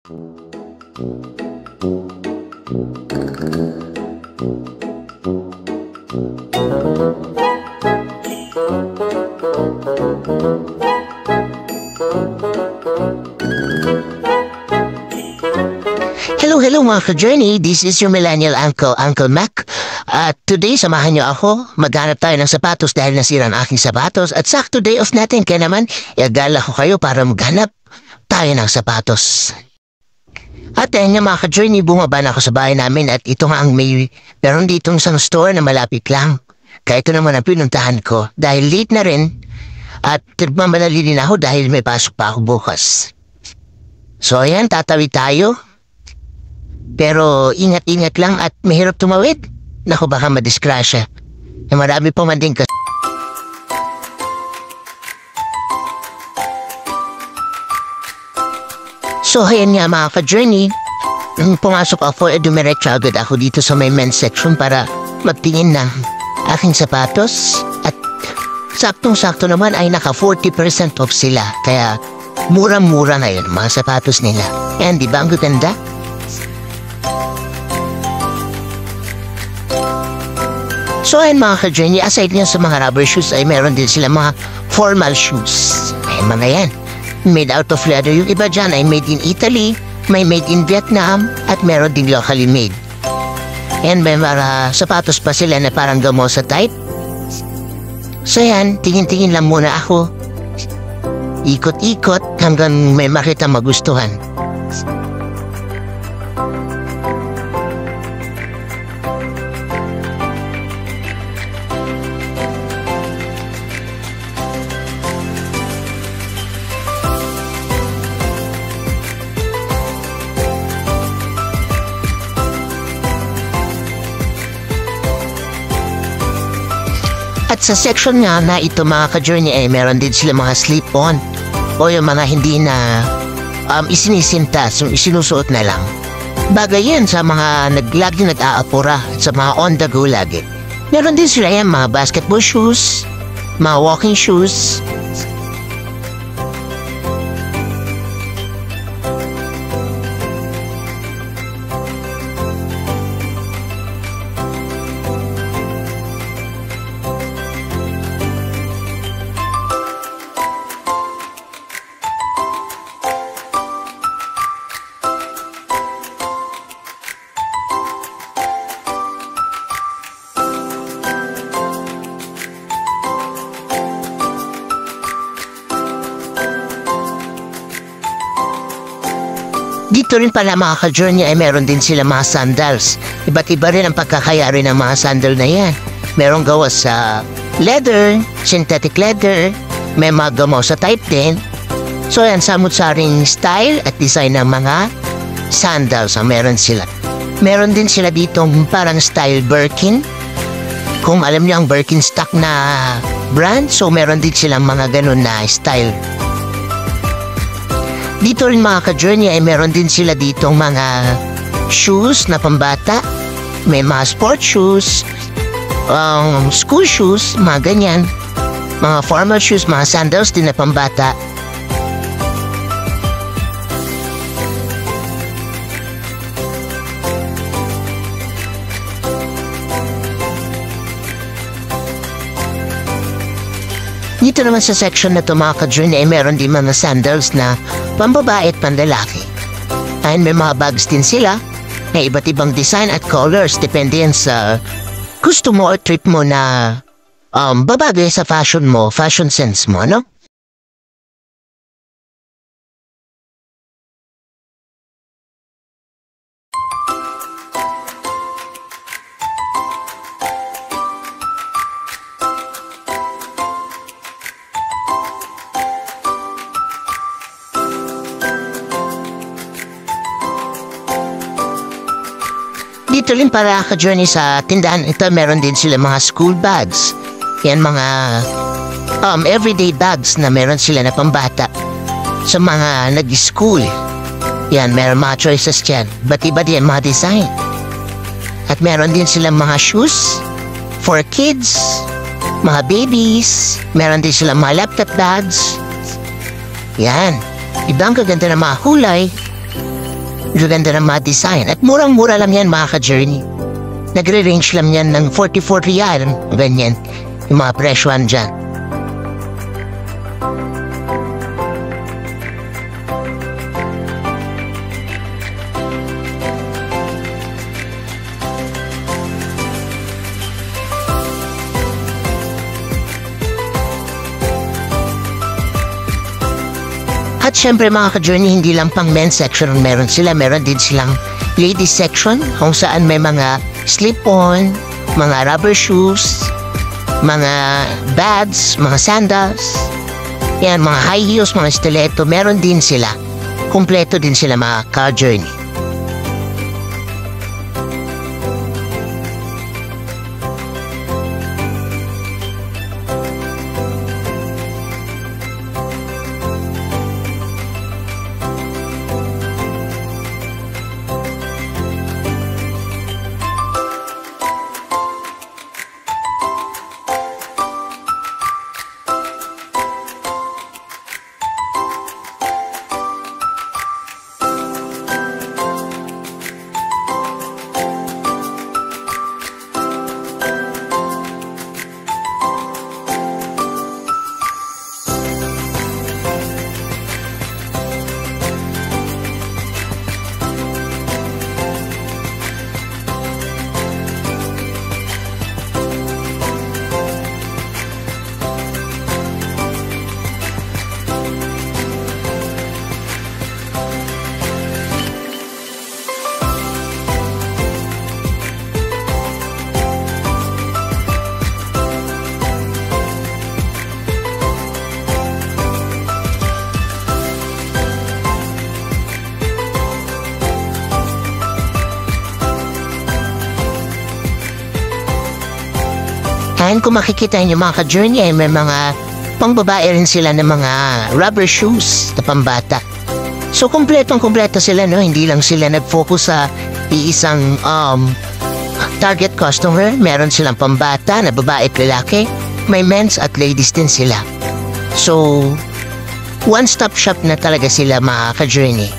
Hello mga ka-journey, this is your millennial uncle, Uncle Mac. At today, samahan niyo ako. Maghanap tayo ng sapatos dahil nasira ang aking sapatos. At sakto day off natin, kaya naman, iagala ko kayo para maghanap tayo ng sapatos. At ayun nga mga ka-journey, bumaba na ako sa bahay namin at ito nga ang meron ditong isang store na malapit lang. Kaya ito naman ang pinuntahan ko dahil late na rin at nagmamadali din ako dahil may pasok pa ako bukas. So ayan, tatawid tayo. Pero ingat-ingat lang at mahirap tumawid. Naku, baka madisgrasya. Marami pa man din kasi. So ayan nga mga ka-journey. Nung pumasok ako, dumiretso agad ako dito sa may men's section para magtingin ng aking sapatos. At saktong-sakto naman ay naka 40% off sila. Kaya murang-mura na yun mga sapatos nila. And di ba ang ganda? So ayun mga ka-journey, aside niya sa mga rubber shoes ay meron din sila mga formal shoes. Ay mga yan, made out of leather. Yung iba dyan ay made in Italy, may made in Vietnam, at meron din locally made. And may mga sapatos pa sila na parang gamosa type. So yan, tingin-tingin lang muna ako. Ikot-ikot hanggang may makita magustuhan. At sa section nga na ito mga ka-journey ay meron din sila mga slip-on o yung mga hindi na isinisinta, so isinusuot na lang. Bagay yan sa mga lagi nag-aapura, sa mga on-the-go lagi. Meron din sila yan mga basketball shoes, mga walking shoes. Dito rin pala mga ka-journey ay meron din sila mga sandals. Iba't iba rin ang pagkakayari ng mga sandal na yan. Merong gawa sa leather, synthetic leather, may mga gawa sa type din. So yan, samut-saring style at design ng mga sandals ang meron sila. Meron din sila ditong parang style Birkin. Kung alam niyo ang Birkenstock na brand, so meron din silang mga ganun na style. Dito rin mga ka-journey ay meron din sila ditong mga shoes na pambata. May mga sport shoes, school shoes, mga ganyan. Mga formal shoes, mga sandals din na pambata. Dito naman sa section na ito mga ka-journey ay meron din mga sandals na pambabae at panlalaki. Ay may mga bags din sila na iba't ibang design at colors depende yan sa gusto mo o trip mo na babagay sa fashion mo, fashion sense mo, no? Dito rin para ka-journey sa tindahan ito, meron din sila mga school bags. Yan mga everyday bags na meron sila na pambata sa mga nag-school. Yan, meron mga choices dyan. Ba't iba din mga design. At meron din silang mga shoes for kids, mga babies. Meron din silang mga laptop bags. Yan. Ibang kaganda ng mga kulay. Gaganda ng mga design. At murang-mura lang yan mga ka-journey. Nagre-range lang yan ng 44 riyal. Ganyan. Yung mga presyoan dyan. At syempre mga ka-journey, hindi lang pang men's section meron sila. Meron din silang ladies section kung saan may mga slip-on, mga rubber shoes, mga bags, mga sandals, yan, mga high heels, mga stiletto. Meron din sila. Kumpleto din sila mga ka-journey. And kung makikita niyo mga ka-journey ay may mga pangbabae rin sila ng mga rubber shoes na pambata. So kumpletong-kumpleto sila, no? Hindi lang sila nag-focus sa iisang target customer. Meron silang pambata na babae at lalaki. May men's at ladies din sila. So one-stop shop na talaga sila mga ka-journey.